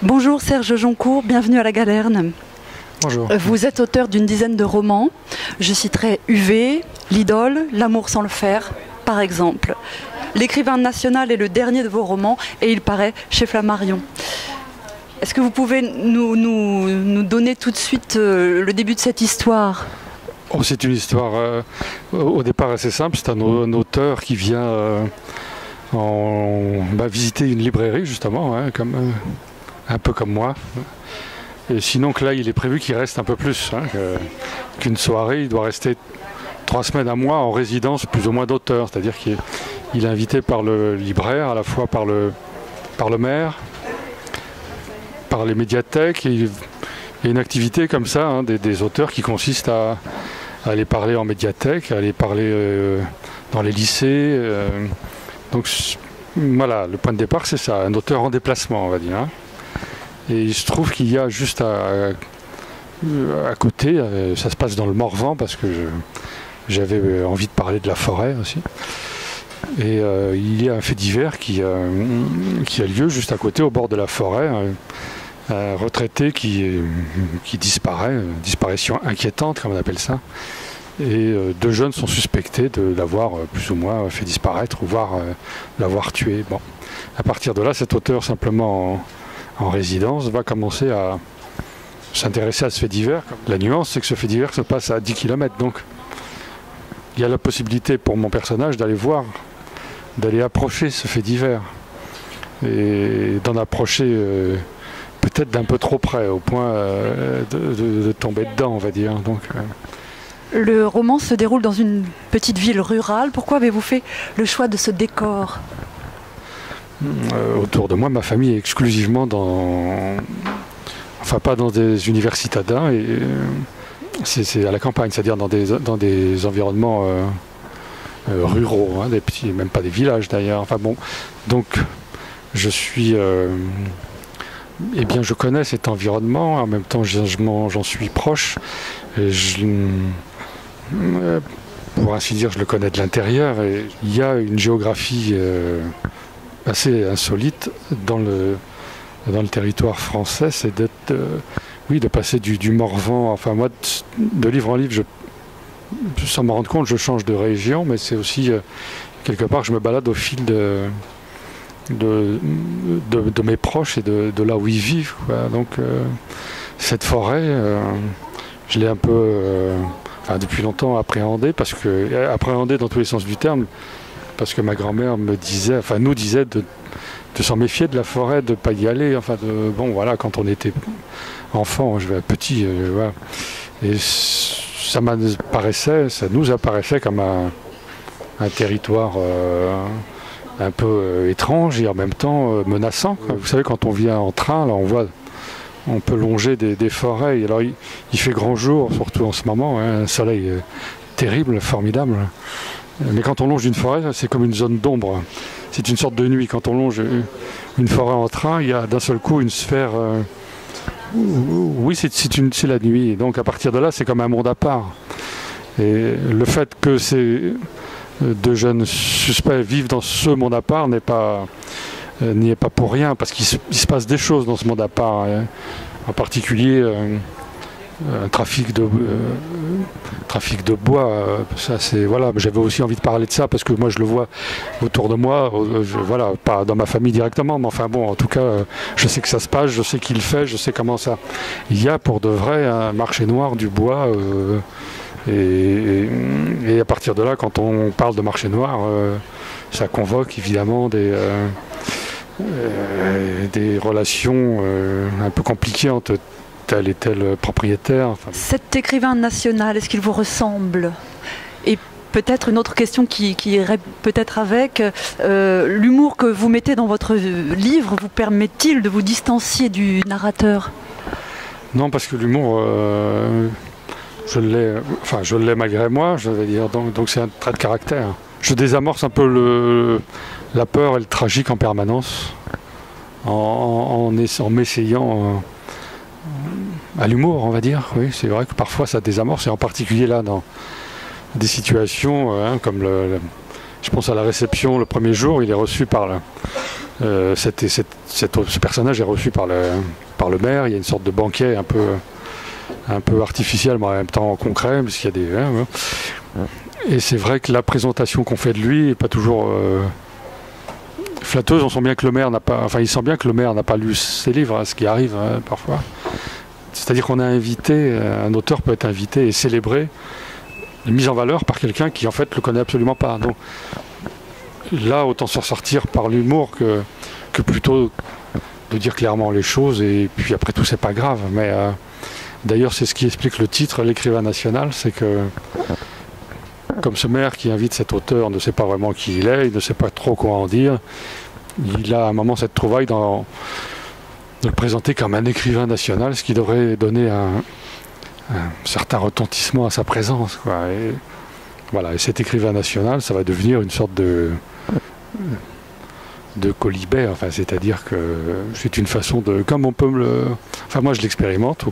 Bonjour Serge Joncourt, bienvenue à la Galerne. Bonjour. Vous êtes auteur d'une dizaine de romans. Je citerai UV, L'Idole, L'amour sans le faire, par exemple. L'écrivain national est le dernier de vos romans et il paraît chez Flammarion. Est-ce que vous pouvez nous donner tout de suite le début de cette histoire ? Oh, c'est une histoire au départ assez simple. C'est un auteur qui vient visiter une librairie justement, hein, un peu comme moi. Et sinon que là il est prévu qu'il reste un peu plus qu'une soirée. Il doit rester 3 semaines à mois en résidence plus ou moins d'auteur. C'est-à-dire qu'il est invité par le libraire, à la fois par le maire, par les médiathèques. Et il y a une activité comme ça des auteurs qui consiste à aller parler en médiathèque, à aller parler dans les lycées. Donc voilà, le point de départ c'est ça, un auteur en déplacement on va dire. Et il se trouve qu'il y a juste à côté, ça se passe dans le Morvan parce que j'avais envie de parler de la forêt aussi. Et il y a un fait divers qui a lieu juste à côté au bord de la forêt. Un retraité qui disparaît, disparition inquiétante comme on appelle ça. Et 2 jeunes sont suspectés de l'avoir plus ou moins fait disparaître ou voire l'avoir tué. Bon. À partir de là, cet auteur simplement en résidence va commencer à s'intéresser à ce fait divers. La nuance, c'est que ce fait divers se passe à 10 km. Donc il y a la possibilité pour mon personnage d'aller approcher ce fait divers. Et d'en approcher peut-être d'un peu trop près, au point de tomber dedans, on va dire. Donc, Le roman se déroule dans une petite ville rurale. Pourquoi avez-vous fait le choix de ce décor ? Autour de moi, ma famille est exclusivement pas dans des universitadins, et c'est à la campagne, c'est-à-dire dans des environnements ruraux, même pas des villages d'ailleurs. Enfin bon, donc je suis, je connais cet environnement. En même temps, j'en suis proche. Et pour ainsi dire, je le connais de l'intérieur. Et il y a une géographie assez insolite dans le territoire français, c'est de passer du Morvan. Enfin moi, de livre en livre, sans me rendre compte, je change de région, mais c'est aussi quelque part, je me balade au fil de mes proches et de là où ils vivent, quoi. Donc cette forêt, je l'ai un peu, depuis longtemps appréhendée, appréhendée dans tous les sens du terme. Parce que ma grand-mère nous disait de s'en méfier de la forêt, de ne pas y aller. Quand on était enfant, petit, voilà. Et ça nous apparaissait comme un territoire un peu étrange et en même temps menaçant. Vous savez, quand on vient en train, là, on peut longer des forêts. Alors il fait grand jour, surtout en ce moment, un soleil terrible, formidable. Mais quand on longe une forêt, c'est comme une zone d'ombre. C'est une sorte de nuit. Quand on longe une forêt en train, il y a d'un seul coup une sphère... Oui, c'est la nuit. Et donc à partir de là, c'est comme un monde à part. Et le fait que ces 2 jeunes suspects vivent dans ce monde à part n'y est pas pour rien. Parce qu'il se passe des choses dans ce monde à part. En particulier... un trafic de bois, j'avais aussi envie de parler de ça parce que moi je le vois autour de moi, pas dans ma famille directement, mais en tout cas je sais que ça se passe, je sais qui le fait, je sais comment ça. Il y a pour de vrai un marché noir du bois et à partir de là, quand on parle de marché noir, ça convoque évidemment des relations un peu compliquées entre tel et tel propriétaire. Cet écrivain national, est-ce qu'il vous ressemble ? Et peut-être une autre question qui irait peut-être avec, l'humour que vous mettez dans votre livre vous permet-il de vous distancier du narrateur ? Non, parce que l'humour, je l'ai malgré moi, je vais dire, donc c'est un trait de caractère. Je désamorce un peu la peur et le tragique en permanence, en m'essayant... à l'humour, on va dire. Oui, c'est vrai que parfois ça désamorce, et en particulier là dans des situations comme je pense à la réception le premier jour, il est reçu par Ce personnage est reçu par le maire. Il y a une sorte de banquet un peu artificiel, mais en même temps concret, parce qu'il y a des... Et c'est vrai que la présentation qu'on fait de lui n'est pas toujours flatteuse. On sent bien que le maire n'a pas... Enfin, il sent bien que le maire n'a pas lu ses livres, ce qui arrive parfois. C'est-à-dire qu'on a invité, un auteur peut être invité et célébré, mis en valeur par quelqu'un qui en fait le connaît absolument pas. Donc là, autant s'en sortir par l'humour que plutôt de dire clairement les choses, et puis après tout c'est pas grave. Mais d'ailleurs c'est ce qui explique le titre, l'écrivain national, c'est que comme ce maire qui invite cet auteur ne sait pas vraiment qui il est, il ne sait pas trop quoi en dire, il a à un moment cette trouvaille de le présenter comme un écrivain national, ce qui devrait donner un certain retentissement à sa présence, quoi. Et voilà, et cet écrivain national, ça va devenir une sorte de colibet, enfin, c'est-à-dire que c'est une façon de... Comme on peut Enfin, moi je l'expérimente,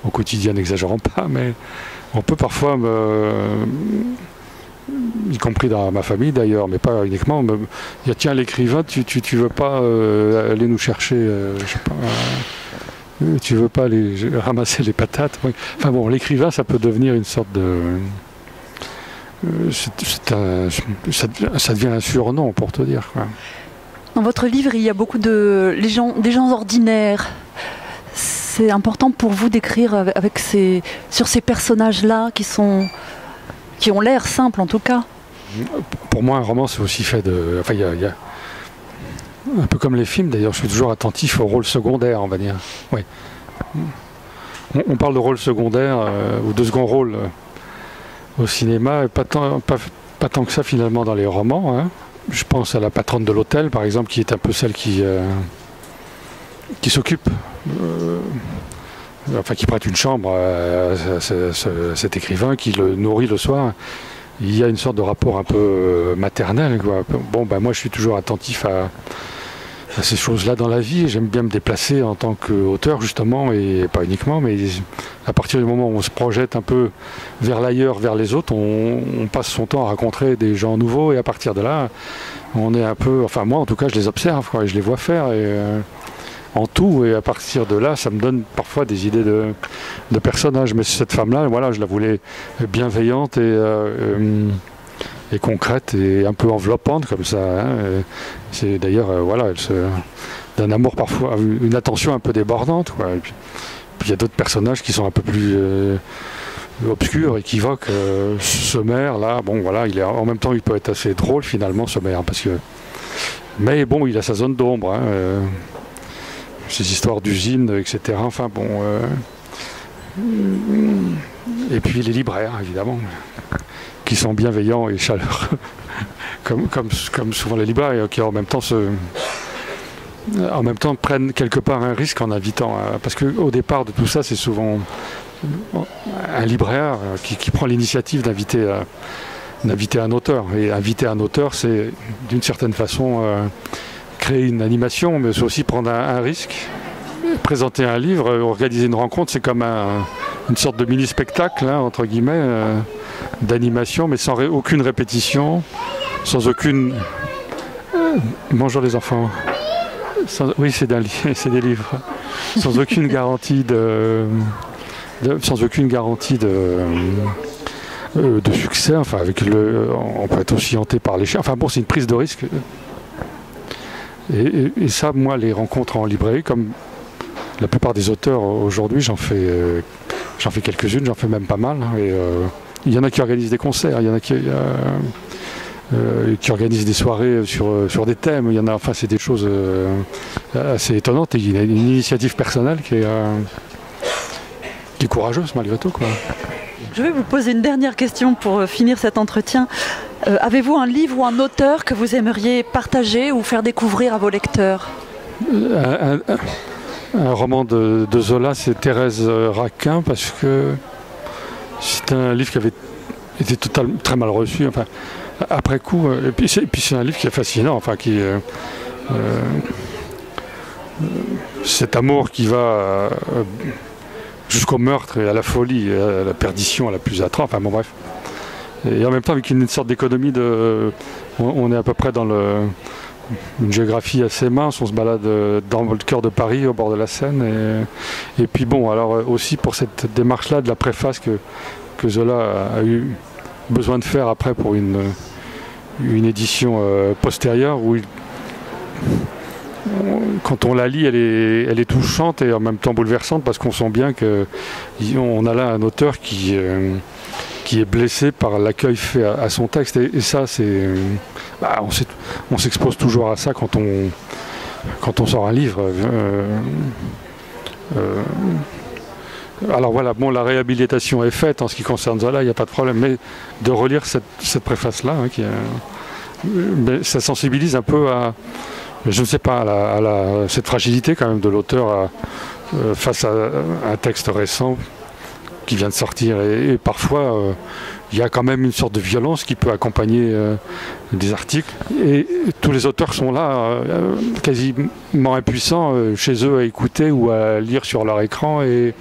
au quotidien, n'exagérons pas, mais on peut parfois y compris dans ma famille d'ailleurs, mais pas uniquement, dire tiens l'écrivain, tu veux pas aller nous chercher, je sais pas, tu veux pas aller ramasser les patates. Enfin bon, l'écrivain ça peut devenir une sorte de... ça devient un surnom pour te dire, quoi. Dans votre livre, il y a beaucoup des gens ordinaires. C'est important pour vous d'écrire sur ces personnages-là qui ont l'air simples en tout cas. Pour moi, un roman, c'est aussi fait de... Enfin, il y a un peu comme les films, d'ailleurs, je suis toujours attentif au rôle secondaire, on va dire. Oui. On parle de rôle secondaire ou de second rôle au cinéma, et pas tant que ça finalement dans les romans, hein. Je pense à la patronne de l'hôtel, par exemple, qui est un peu celle qui s'occupe, qui prête une chambre à cet écrivain, qui le nourrit le soir. Il y a une sorte de rapport un peu maternel, quoi. Bon, moi je suis toujours attentif à ces choses-là dans la vie. J'aime bien me déplacer en tant qu'auteur, justement, et pas uniquement, mais à partir du moment où on se projette un peu vers l'ailleurs, vers les autres, on passe son temps à rencontrer des gens nouveaux, et à partir de là, on est un peu... Enfin, moi, en tout cas, je les observe, quoi, et je les vois faire, en tout, et à partir de là, ça me donne parfois des idées de personnages. Mais cette femme-là, voilà, je la voulais bienveillante et concrète et un peu enveloppante comme ça, hein. C'est d'ailleurs voilà, d'un amour parfois, une attention un peu débordante, quoi. Et puis il y a d'autres personnages qui sont un peu plus obscurs, équivoques. Ce maire là, bon voilà, en même temps il peut être assez drôle finalement, ce maire, mais bon, il a sa zone d'ombre, hein, ces histoires d'usines, etc. Enfin bon, et puis les libraires évidemment, qui sont bienveillants et chaleureux, comme souvent les libraires, qui en même temps prennent quelque part un risque en invitant, parce qu'au départ de tout ça, c'est souvent un libraire qui prend l'initiative d'inviter un auteur. Et inviter un auteur, c'est d'une certaine façon créer une animation, mais c'est aussi prendre un risque. Présenter un livre, organiser une rencontre, c'est comme une sorte de mini-spectacle, hein, entre guillemets, d'animation, mais sans aucune répétition, sans aucune... Bonjour les enfants. Oui, c'est des livres. Sans aucune garantie sans aucune garantie de succès. Enfin, on peut être aussi hanté par les chiens. Enfin bon, c'est une prise de risque. Et ça, moi, les rencontres en librairie, comme la plupart des auteurs aujourd'hui, j'en fais quelques-unes, j'en fais même pas mal. Et il y en a qui organisent des concerts, il y en a qui organisent des soirées sur des thèmes. Il y en a, enfin, c'est des choses assez étonnantes. Et il y a une initiative personnelle qui est courageuse malgré tout, quoi. Je vais vous poser une dernière question pour finir cet entretien. Avez-vous un livre ou un auteur que vous aimeriez partager ou faire découvrir à vos lecteurs ? Un roman de Zola, c'est Thérèse Raquin, parce que c'est un livre qui avait été très mal reçu. Enfin, après coup, et puis c'est un livre qui est fascinant, enfin cet amour qui va jusqu'au meurtre et à la folie, et à la perdition la plus atroce. Enfin bon, bref. Et en même temps avec une sorte d'économie on est à peu près dans une géographie assez mince. On se balade dans le cœur de Paris, au bord de la Seine. Et puis bon, alors aussi pour cette démarche-là de la préface que Zola a eu besoin de faire après pour une édition postérieure, où quand on la lit, elle est touchante et en même temps bouleversante, parce qu'on sent bien qu'on a là un auteur qui est blessé par l'accueil fait à son texte. Et ça, c'est... on s'expose toujours à ça quand on sort un livre. Alors voilà, bon, la réhabilitation est faite en ce qui concerne Zola, il n'y a pas de problème, mais de relire cette préface-là, ça sensibilise un peu à... Je ne sais pas, cette fragilité quand même de l'auteur face à un texte récent qui vient de sortir. Et parfois, il y a quand même une sorte de violence qui peut accompagner des articles. Et tous les auteurs sont là, quasiment impuissants, chez eux à écouter ou à lire sur leur écran. Et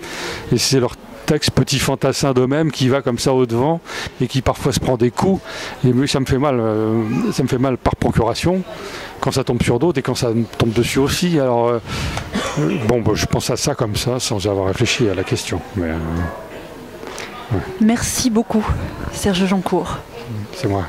c'est leur texte petit fantassin d'eux-mêmes qui va comme ça au-devant et qui parfois se prend des coups. Et ça me fait mal par procuration quand ça tombe sur d'autres et quand ça me tombe dessus aussi. Alors, je pense à ça comme ça, sans avoir réfléchi à la question. Mais, ouais. Merci beaucoup, Serge Joncourt. C'est moi.